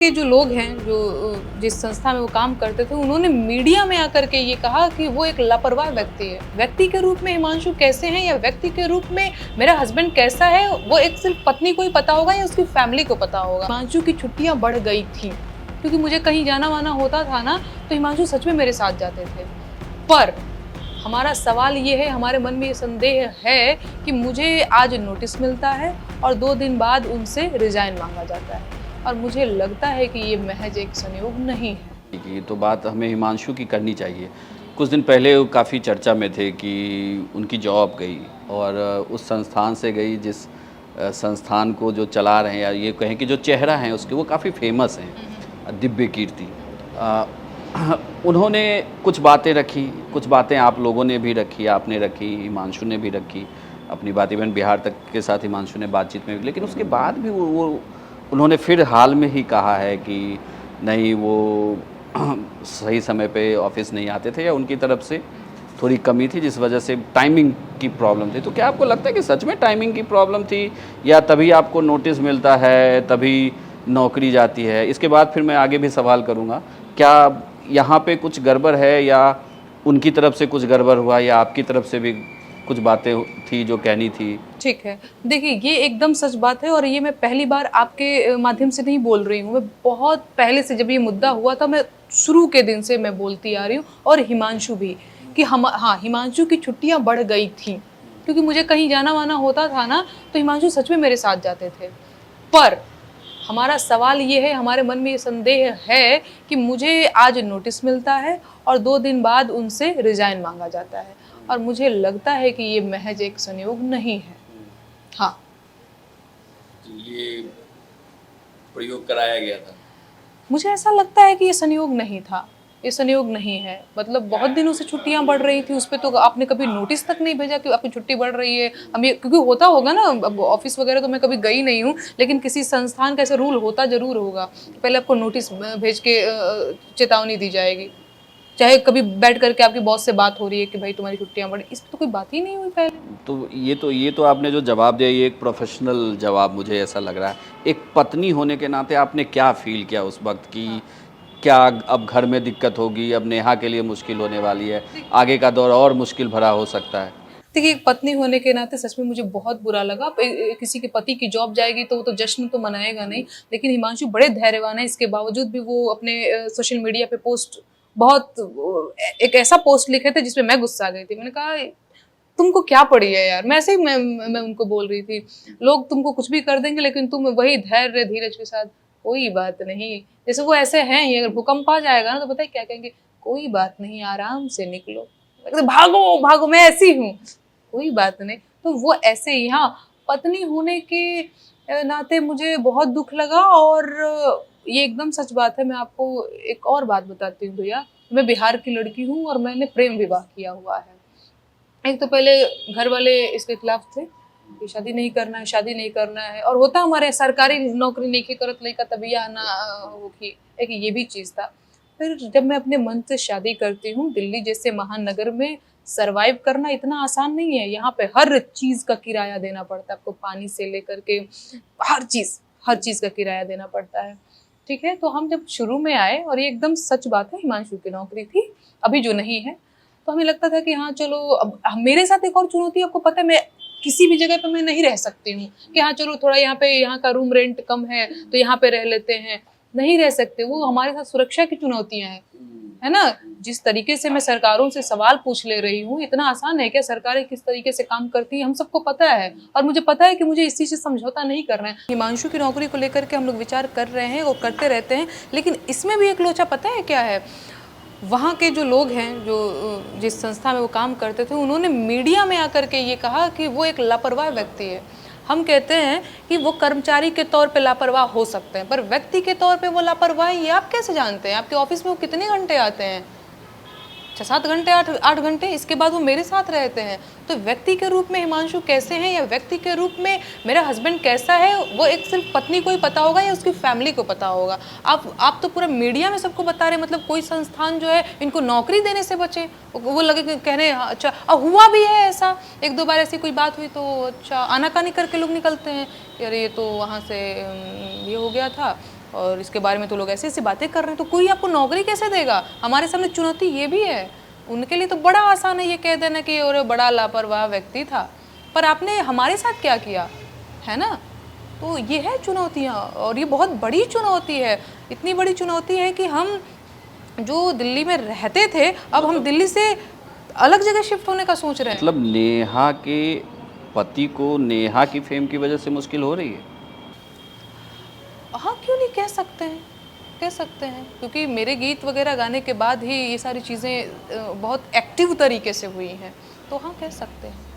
के जो लोग हैं जो जिस संस्था में वो काम करते थे, उन्होंने मीडिया में आकर के ये कहा कि वो एक लापरवाह व्यक्ति है। व्यक्ति के रूप में हिमांशु कैसे हैं या व्यक्ति के रूप में मेरा हस्बैंड कैसा है, वो एक सिर्फ पत्नी को ही पता होगा या उसकी फैमिली को पता होगा। हिमांशु की छुट्टियां बढ़ गई थी क्योंकि मुझे कहीं जाना वाना होता था ना, तो हिमांशु सच में मेरे साथ जाते थे। पर हमारा सवाल ये है, हमारे मन में ये संदेह है कि मुझे आज नोटिस मिलता है और 2 दिन बाद उनसे रिजाइन मांगा जाता है, और मुझे लगता है कि ये महज एक संयोग नहीं है। ये तो बात हमें हिमांशु की करनी चाहिए। कुछ दिन पहले वो काफ़ी चर्चा में थे कि उनकी जॉब गई और उस संस्थान से गई जिस संस्थान को जो चला रहे हैं, या ये कहें कि जो चेहरा हैं उसके, वो काफ़ी फेमस हैं, दिव्य कीर्ति। उन्होंने कुछ बातें रखी, कुछ बातें आप लोगों ने भी रखी, आपने रखी, हिमांशु ने भी रखी अपनी बात। इवन बिहार तक के साथ हिमांशु ने बातचीत में भी, लेकिन उसके बाद भी वो उन्होंने फिर हाल में ही कहा है कि नहीं, वो सही समय पे ऑफिस नहीं आते थे या उनकी तरफ से थोड़ी कमी थी जिस वजह से टाइमिंग की प्रॉब्लम थी। तो क्या आपको लगता है कि सच में टाइमिंग की प्रॉब्लम थी, या तभी आपको नोटिस मिलता है, तभी नौकरी जाती है? इसके बाद फिर मैं आगे भी सवाल करूँगा, क्या यहाँ पे कुछ गड़बड़ है, या उनकी तरफ से कुछ गड़बड़ हुआ, या आपकी तरफ से भी कुछ बातें थी जो कहनी थी? ठीक है, देखिए ये एकदम सच बात है और ये मैं पहली बार आपके माध्यम से नहीं बोल रही हूँ। मैं बहुत पहले से, जब ये मुद्दा हुआ था, मैं शुरू के दिन से मैं बोलती आ रही हूँ, और हिमांशु भी, कि हिमांशु की छुट्टियां बढ़ गई थी क्योंकि मुझे कहीं जाना वाना होता था ना, तो हिमांशु सच में मेरे साथ जाते थे। पर हमारा सवाल ये है, हमारे मन में ये संदेह है कि मुझे आज नोटिस मिलता है और 2 दिन बाद उनसे रिजाइन मांगा जाता है, और मुझे लगता है कि ये महज एक संयोग नहीं है। हाँ, ये प्रयोग कराया गया था। मुझे ऐसा लगता है कि ये संयोग नहीं था, ये संयोग नहीं है। मतलब बहुत दिनों से छुट्टियां बढ़ रही थी, उस पर तो आपने कभी नोटिस तक नहीं भेजा कि आपकी छुट्टी बढ़ रही है। हम ये, क्योंकि होता होगा ना, अब ऑफिस वगैरह तो मैं कभी गई नहीं हूँ, लेकिन किसी संस्थान का ऐसा रूल होता जरूर होगा, पहले आपको नोटिस भेज के चेतावनी दी जाएगी। चाहे कभी बैठ करके आपकी बॉस से बात हो रही है कि भाई तुम्हारी छुट्टियां बढ़ी, इस पर तो कोई बात ही नहीं हुई पहले। तो ये तो आपने जो जवाब दिया, ये एक प्रोफेशनल जवाब मुझे ऐसा लग रहा है। एक पत्नी होने के नाते आपने क्या फील किया उस वक्त कि क्या अब घर में दिक्कत होगी, अब नेहा के लिए मुश्किल होने वाली है, आगे का दौर और मुश्किल भरा हो सकता है? देखिए, एक पत्नी होने के नाते सच में मुझे बहुत बुरा लगा। किसी के पति की जॉब जाएगी तो वो तो जश्न तो मनाएगा नहीं, लेकिन हिमांशु बड़े धैर्यवान है, इसके बावजूद भी वो अपने सोशल मीडिया पे पोस्ट, बहुत एक ऐसा पोस्ट लिखे थे जिसपे मैं गुस्सा आ गई थी। मैंने कहा तुमको क्या पड़ी है यार। मैं ऐसे ही मैं उनको बोल रही थी, लोग तुमको कुछ भी कर देंगे लेकिन तुम वही धैर्य धीरज के साथ, कोई बात नहीं। जैसे वो ऐसे हैं ही, अगर भूकंप आ जाएगा ना तो पता है क्या कहेंगे, कोई बात नहीं, आराम से निकलो, भागो भागो, मैं ऐसी हूँ, कोई बात नहीं। तो वो ऐसे ही, हाँ, पत्नी होने के नाते मुझे बहुत दुख लगा। और ये एकदम सच बात है। मैं आपको एक और बात बताती हूँ भैया, मैं बिहार की लड़की हूँ और मैंने प्रेम विवाह किया हुआ है। एक तो पहले घर वाले इसके खिलाफ थे कि शादी नहीं करना है, शादी नहीं करना है, और होता हमारे सरकारी नौकरी नहीं करत लड़का तभी आना होगी, एक ये भी चीज़ था। फिर जब मैं अपने मन से शादी करती हूँ, दिल्ली जैसे महानगर में सरवाइव करना इतना आसान नहीं है। यहाँ पे हर चीज़ का किराया देना पड़ता है आपको, पानी से लेकर के हर चीज़ का किराया देना पड़ता है। ठीक है, तो हम जब शुरू में आए, और ये एकदम सच बात है, हिमांशु की नौकरी थी, अभी जो नहीं है, तो हमें लगता था कि हाँ चलो। अब मेरे साथ एक और चुनौती, आपको पता है, मैं किसी भी जगह पे मैं नहीं रह सकती हूँ कि हाँ चलो थोड़ा यहाँ का रूम रेंट कम है तो यहाँ पे रह लेते हैं, नहीं रह सकते। वो हमारे साथ सुरक्षा की चुनौतियां हैं, है ना। जिस तरीके से मैं सरकारों से सवाल पूछ ले रही हूँ, इतना आसान है क्या? सरकारें किस तरीके से काम करती है हम सबको पता है, और मुझे पता है कि मुझे इस चीज़ से समझौता नहीं करना है। हिमांशु की नौकरी को लेकर के हम लोग विचार कर रहे हैं और करते रहते हैं, लेकिन इसमें भी एक लोचा पता है क्या है, वहाँ के जो लोग हैं जो जिस संस्था में वो काम करते थे, उन्होंने मीडिया में आकर के ये कहा कि वो एक लापरवाह व्यक्ति है। हम कहते हैं कि वो कर्मचारी के तौर पे लापरवाह हो सकते हैं, पर व्यक्ति के तौर पे वो लापरवाह, ये आप कैसे जानते हैं? आपके ऑफिस में वो कितने घंटे आते हैं? 6-7 घंटे, 8 घंटे, इसके बाद वो मेरे साथ रहते हैं। तो व्यक्ति के रूप में हिमांशु कैसे हैं या व्यक्ति के रूप में मेरा हस्बैंड कैसा है, वो एक सिर्फ पत्नी को ही पता होगा या उसकी फैमिली को पता होगा। आप तो पूरा मीडिया में सबको बता रहे हैं, मतलब कोई संस्थान जो है इनको नौकरी देने से बचे। वो लगे कह रहे हैं अच्छा, और हुआ भी है ऐसा, 1-2 बार ऐसी कोई बात हुई तो अच्छा आनाकानी करके लोग निकलते हैं, अरे ये तो वहाँ से ये हो गया था, और इसके बारे में तो लोग ऐसी ऐसी बातें कर रहे हैं, तो कोई आपको नौकरी कैसे देगा? हमारे सामने चुनौती ये भी है। उनके लिए तो बड़ा आसान है ये कह देना कि और बड़ा लापरवाह व्यक्ति था, पर आपने हमारे साथ क्या किया, है ना? तो ये है चुनौतियाँ, और ये बहुत बड़ी चुनौती है। इतनी बड़ी चुनौती है कि हम जो दिल्ली में रहते थे, अब हम दिल्ली से अलग जगह शिफ्ट होने का सोच रहे हैं। मतलब नेहा के पति को नेहा की फेम की वजह से मुश्किल हो रही है? हाँ, क्यों नहीं, कह सकते हैं, कह सकते हैं, क्योंकि मेरे गीत वगैरह गाने के बाद ही ये सारी चीज़ें बहुत एक्टिव तरीके से हुई हैं, तो हाँ, कह सकते हैं।